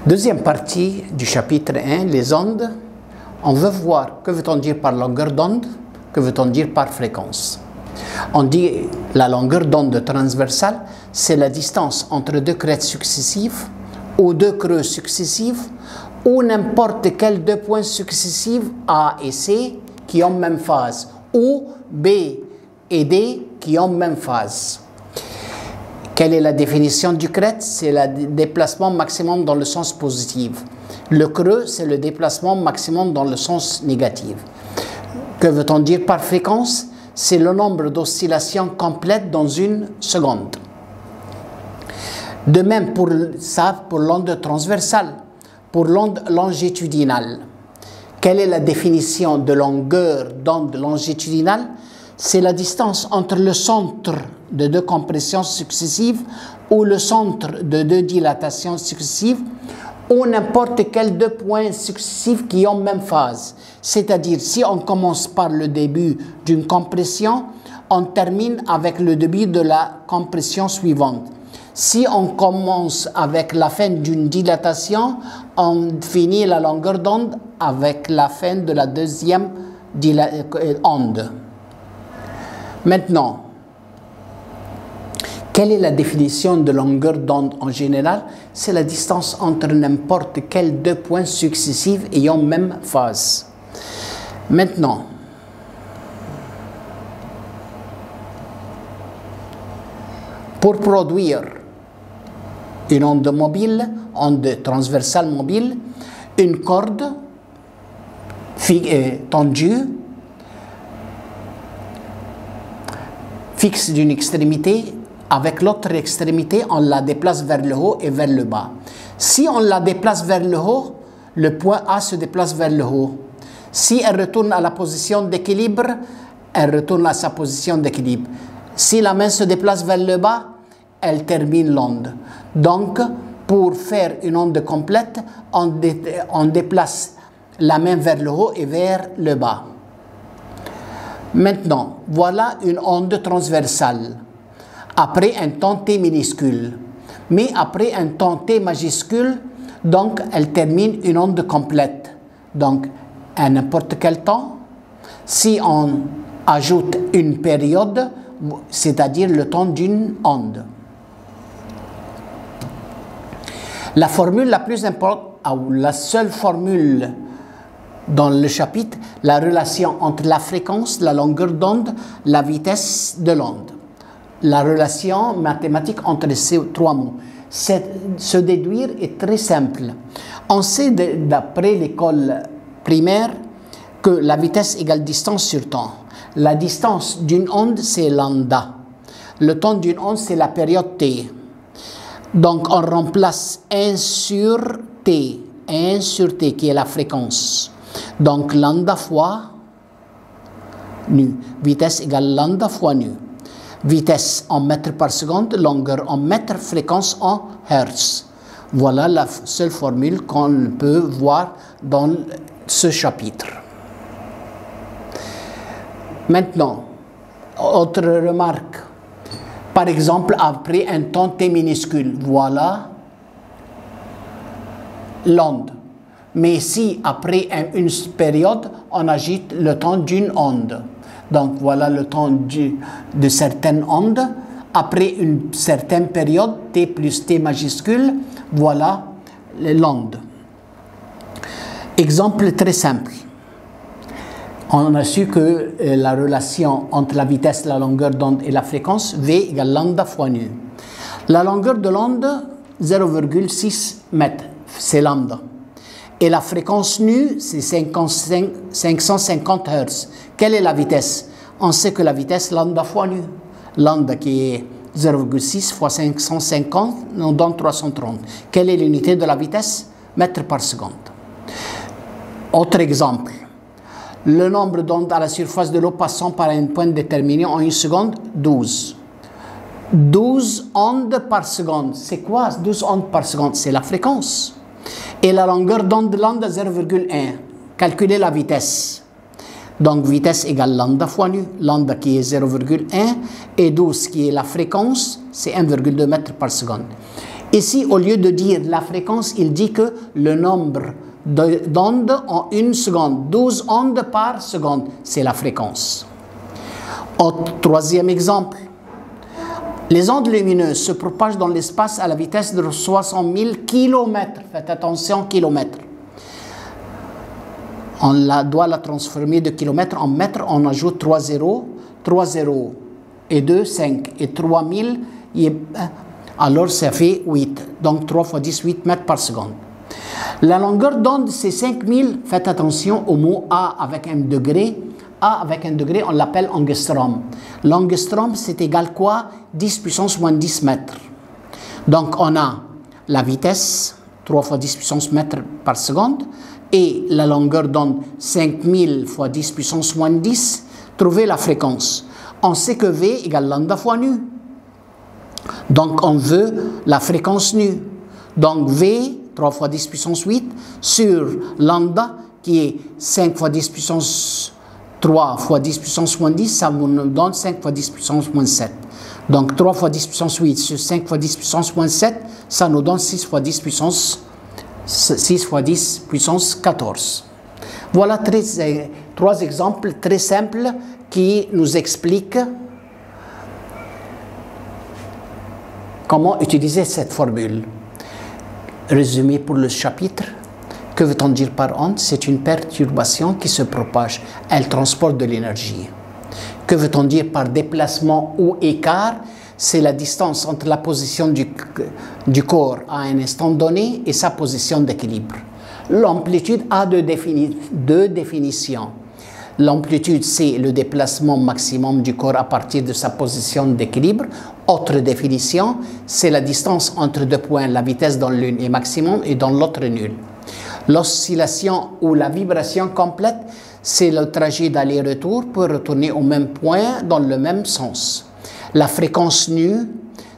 Deuxième partie du chapitre 1, les ondes. On veut voir que veut-on dire par longueur d'onde, que veut-on dire par fréquence. On dit la longueur d'onde transversale, c'est la distance entre deux crêtes successives ou deux creux successifs ou n'importe quels deux points successifs A et C qui ont même phase ou B et D qui ont même phase. Quelle est la définition du crête? C'est le déplacement maximum dans le sens positif. Le creux, c'est le déplacement maximum dans le sens négatif. Que veut-on dire par fréquence? C'est le nombre d'oscillations complètes dans une seconde. De même pour ça, pour l'onde transversale, pour l'onde longitudinale. Quelle est la définition de longueur d'onde longitudinale? C'est la distance entre le centre de deux compressions successives ou le centre de deux dilatations successives ou n'importe quel deux points successifs qui ont même phase. C'est-à-dire, si on commence par le début d'une compression, on termine avec le début de la compression suivante. Si on commence avec la fin d'une dilatation, on finit la longueur d'onde avec la fin de la deuxième onde. Maintenant, quelle est la définition de longueur d'onde en général? C'est la distance entre n'importe quels deux points successifs ayant même phase. Maintenant, pour produire une onde mobile, onde transversale mobile, une corde tendue fixe d'une extrémité, avec l'autre extrémité, on la déplace vers le haut et vers le bas. Si on la déplace vers le haut, le point A se déplace vers le haut. Si elle retourne à la position d'équilibre, elle retourne à sa position d'équilibre. Si la main se déplace vers le bas, elle termine l'onde. Donc, pour faire une onde complète, on déplace la main vers le haut et vers le bas. Maintenant, voilà une onde transversale, après un temps t minuscule. Mais après un temps t majuscule, donc elle termine une onde complète. Donc, à n'importe quel temps, si on ajoute une période, c'est-à-dire le temps d'une onde. La formule la plus importante, ou la seule formule dans le chapitre, la relation entre la fréquence, la longueur d'onde, la vitesse de l'onde. La relation mathématique entre ces trois mots. Se déduire est très simple. On sait d'après l'école primaire que la vitesse égale distance sur temps. La distance d'une onde, c'est lambda. Le temps d'une onde, c'est la période t. Donc, on remplace 1 sur t. 1 sur t, qui est la fréquence. Donc, lambda fois nu. Vitesse égale lambda fois nu. Vitesse en mètres par seconde, longueur en mètres, fréquence en hertz. Voilà la seule formule qu'on peut voir dans ce chapitre. Maintenant, autre remarque. Par exemple, après un temps t minuscule, voilà l'onde. Mais si après une période, on ajoute le temps d'une onde. Donc voilà le temps de certaines ondes. Après une certaine période, t plus t majuscule, voilà l'onde. Exemple très simple. On a su que la relation entre la vitesse, la longueur d'onde et la fréquence, V égale lambda fois nu. La longueur de l'onde, 0,6 mètres, c'est lambda. Et la fréquence nu, c'est 550 Hz. Quelle est la vitesse? On sait que la vitesse, lambda fois nu. Lambda qui est 0,6 fois 550, on donne 330. Quelle est l'unité de la vitesse? Mètres par seconde. Autre exemple. Le nombre d'ondes à la surface de l'eau passant par un point déterminé en une seconde, 12. 12 ondes par seconde. C'est quoi 12 ondes par seconde? C'est la fréquence. Et la longueur d'onde de lambda, 0,1. Calculez la vitesse. Donc, vitesse égale lambda fois nu. Lambda qui est 0,1 et 12 qui est la fréquence, c'est 1,2 mètres par seconde. Ici, au lieu de dire la fréquence, il dit que le nombre d'ondes en une seconde, 12 ondes par seconde, c'est la fréquence. Troisième exemple, les ondes lumineuses se propagent dans l'espace à la vitesse de 60 000 km. Faites attention, kilomètres. On doit la transformer de kilomètres en mètres. On ajoute 3 zéros et 2, 5. Et 3000, alors ça fait 8. Donc 3 fois 10, 8 mètres par seconde. La longueur d'onde, c'est 5000. Faites attention au mot A avec un degré. A avec un degré, on l'appelle angstrom. L'angstrom, c'est égal quoi? 10 puissance moins 10 mètres. Donc, on a la vitesse, 3 fois 10 puissance mètres par seconde, et la longueur d'onde, 5000 fois 10 puissance moins 10. Trouvez la fréquence. On sait que V égale lambda fois nu. Donc, on veut la fréquence nu. Donc, V, 3 fois 10 puissance 8, sur lambda, qui est 5 fois 10 puissance 3 fois 10 puissance moins 10, ça nous donne 5 fois 10 puissance moins 7. Donc 3 fois 10 puissance 8 sur 5 fois 10 puissance moins 7, ça nous donne 6 fois 10 puissance 14. Voilà trois exemples très simples qui nous expliquent comment utiliser cette formule. Résumé pour le chapitre. Que veut-on dire par onde? C'est une perturbation qui se propage. Elle transporte de l'énergie. Que veut-on dire par déplacement ou écart? C'est la distance entre la position du corps à un instant donné et sa position d'équilibre. L'amplitude a deux définitions. L'amplitude, c'est le déplacement maximum du corps à partir de sa position d'équilibre. Autre définition, c'est la distance entre deux points. La vitesse dans l'une est maximum et dans l'autre nulle. L'oscillation ou la vibration complète, c'est le trajet d'aller-retour pour retourner au même point dans le même sens. La fréquence nue,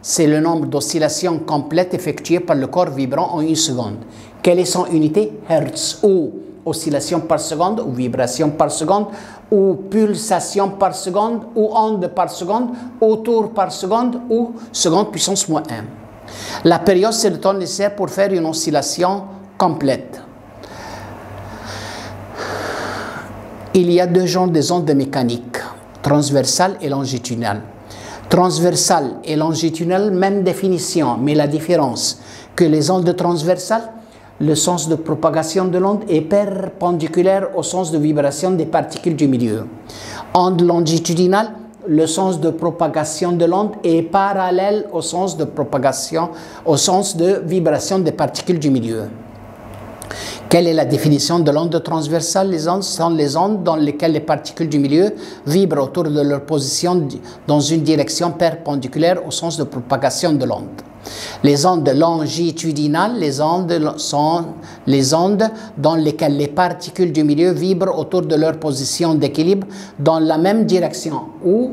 c'est le nombre d'oscillations complètes effectuées par le corps vibrant en une seconde. Quelle est son unité? Hertz, ou oscillation par seconde, ou vibration par seconde, ou pulsation par seconde, ou onde par seconde, ou tour par seconde, ou seconde puissance moins 1. La période, c'est le temps nécessaire pour faire une oscillation complète. Il y a deux genres de ondes mécaniques, transversales et longitudinales. Transversales et longitudinales, même définition, mais la différence que les ondes transversales, le sens de propagation de l'onde est perpendiculaire au sens de vibration des particules du milieu. Ondes longitudinales, le sens de propagation de l'onde est parallèle au sens de propagation, au sens de vibration des particules du milieu. Quelle est la définition de l'onde transversale? Les ondes sont les ondes dans lesquelles les particules du milieu vibrent autour de leur position dans une direction perpendiculaire au sens de propagation de l'onde. Les ondes longitudinales, sont les ondes dans lesquelles les particules du milieu vibrent autour de leur position d'équilibre dans la même direction, ou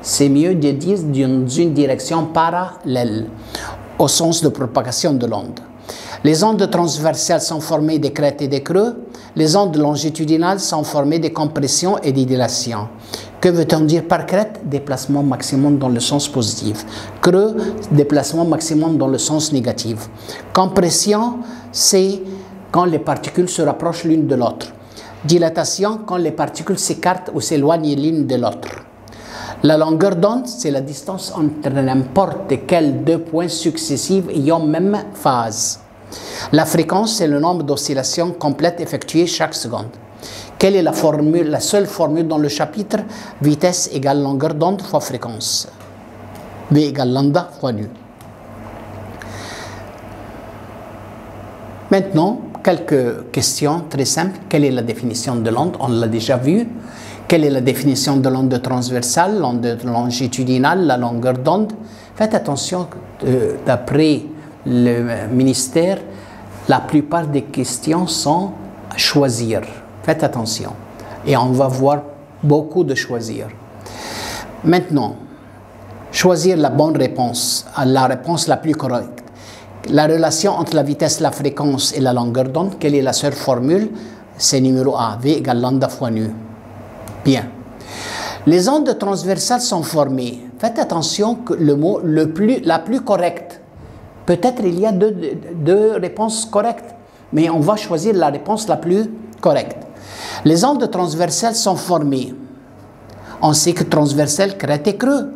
c'est mieux de dire dans une direction parallèle au sens de propagation de l'onde. Les ondes transversales sont formées des crêtes et des creux. Les ondes longitudinales sont formées des compressions et des dilations. Que veut-on dire par crête? Déplacement maximum dans le sens positif. Creux, déplacement maximum dans le sens négatif. Compression, c'est quand les particules se rapprochent l'une de l'autre. Dilatation, quand les particules s'écartent ou s'éloignent l'une de l'autre. La longueur d'onde, c'est la distance entre n'importe quels deux points successifs ayant même phase. La fréquence, c'est le nombre d'oscillations complètes effectuées chaque seconde. Quelle est la seule formule dans le chapitre? Vitesse égale longueur d'onde fois fréquence. V égale lambda fois nu. Maintenant, quelques questions très simples. Quelle est la définition de l'onde? On l'a déjà vu. Quelle est la définition de l'onde transversale, l'onde longitudinale, la longueur d'onde? Faites attention, d'après le ministère, la plupart des questions sont à choisir. Faites attention. Et on va voir beaucoup de choisir. Maintenant, choisir la bonne réponse, la réponse la plus correcte. La relation entre la vitesse, la fréquence et la longueur d'onde, quelle est la seule formule? C'est numéro A, V égale lambda fois nu. Bien. Les ondes transversales sont formées. Faites attention que le mot la plus correcte Peut-être il y a deux réponses correctes, mais on va choisir la réponse la plus correcte. Les ondes transversales sont formées. On sait que transversal, crête et creux.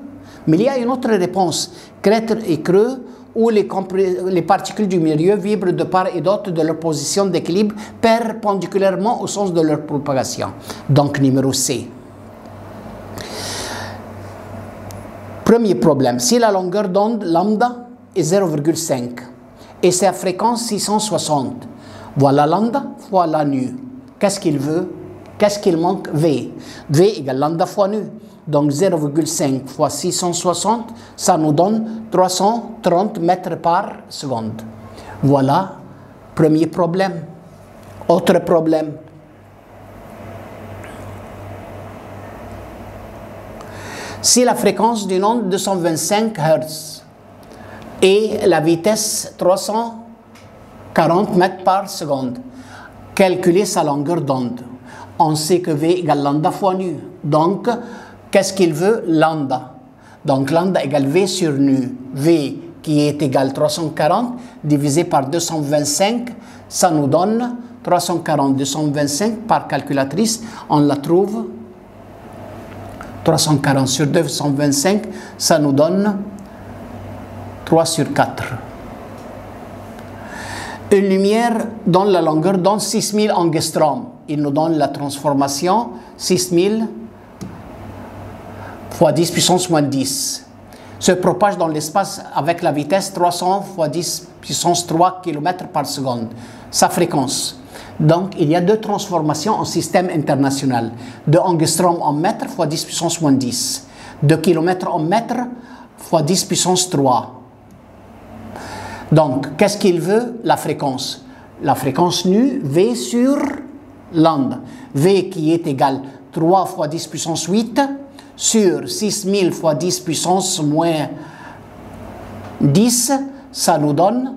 Mais il y a une autre réponse, crête et creux, où les particules du milieu vibrent de part et d'autre de leur position d'équilibre perpendiculairement au sens de leur propagation. Donc numéro C. Premier problème, si la longueur d'onde lambda est 0,5 et sa fréquence 660, voilà lambda fois la nu. Qu'est-ce qu'il veut? Qu'est-ce qu'il manque? V. V égale lambda fois nu. Donc 0,5 fois 660, ça nous donne 330 mètres par seconde. Voilà, premier problème. Autre problème. Si la fréquence d'une onde 225 Hz et la vitesse 340 mètres par seconde, calculer sa longueur d'onde. On sait que V égale lambda fois nu. Donc, qu'est-ce qu'il veut? Lambda. Donc, lambda égale V sur nu. V qui est égal 340 divisé par 225, ça nous donne 340, 225 par calculatrice, on la trouve. 340 sur 225, ça nous donne 3 sur 4. Une lumière donne la longueur d'onde 6000 angstroms. Il nous donne la transformation 6000 fois 10 puissance moins 10. Se propage dans l'espace avec la vitesse 300 fois 10 puissance 3 km par seconde. Sa fréquence. Donc, il y a deux transformations en système international. De angstrom en mètre fois 10 puissance moins 10. De kilomètre en mètre fois 10 puissance 3. Donc, qu'est-ce qu'il veut? La fréquence. La fréquence nue, V sur lambda. V qui est égal 3 fois 10 puissance 8 sur 6000 fois 10 puissance moins 10, ça nous donne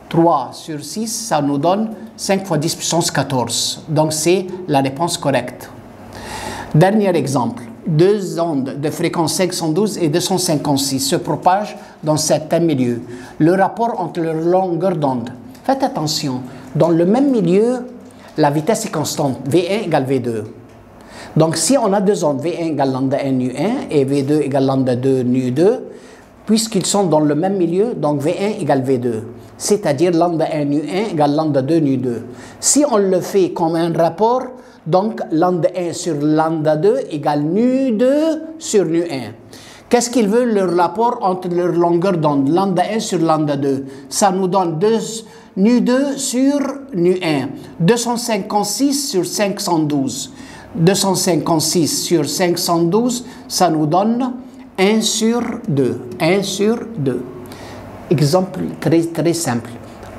3 sur 6, ça nous donne 5 fois 10 puissance 14. Donc, c'est la réponse correcte. Dernier exemple. Deux ondes de fréquence 512 et 256 se propagent dans certains milieux. Le rapport entre leur longueur d'onde. Faites attention, dans le même milieu, la vitesse est constante, V1 égale V2. Donc si on a deux ondes, V1 égale lambda 1 nu 1 et V2 égale lambda 2 nu 2, puisqu'ils sont dans le même milieu, donc V1 égale V2. C'est-à-dire lambda 1 nu 1 égale lambda 2 nu 2. Si on le fait comme un rapport, donc lambda 1 sur lambda 2 égale nu 2 sur nu 1. Qu'est-ce qu'il veut le rapport entre leur longueur d'onde? Lambda 1 sur lambda 2. Ça nous donne nu 2 sur nu 1. 256 sur 512. 256 sur 512, ça nous donne 1 sur 2. 1 sur 2. Exemple très simple.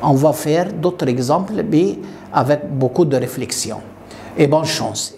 On va faire d'autres exemples, mais avec beaucoup de réflexion. Et bonne chance.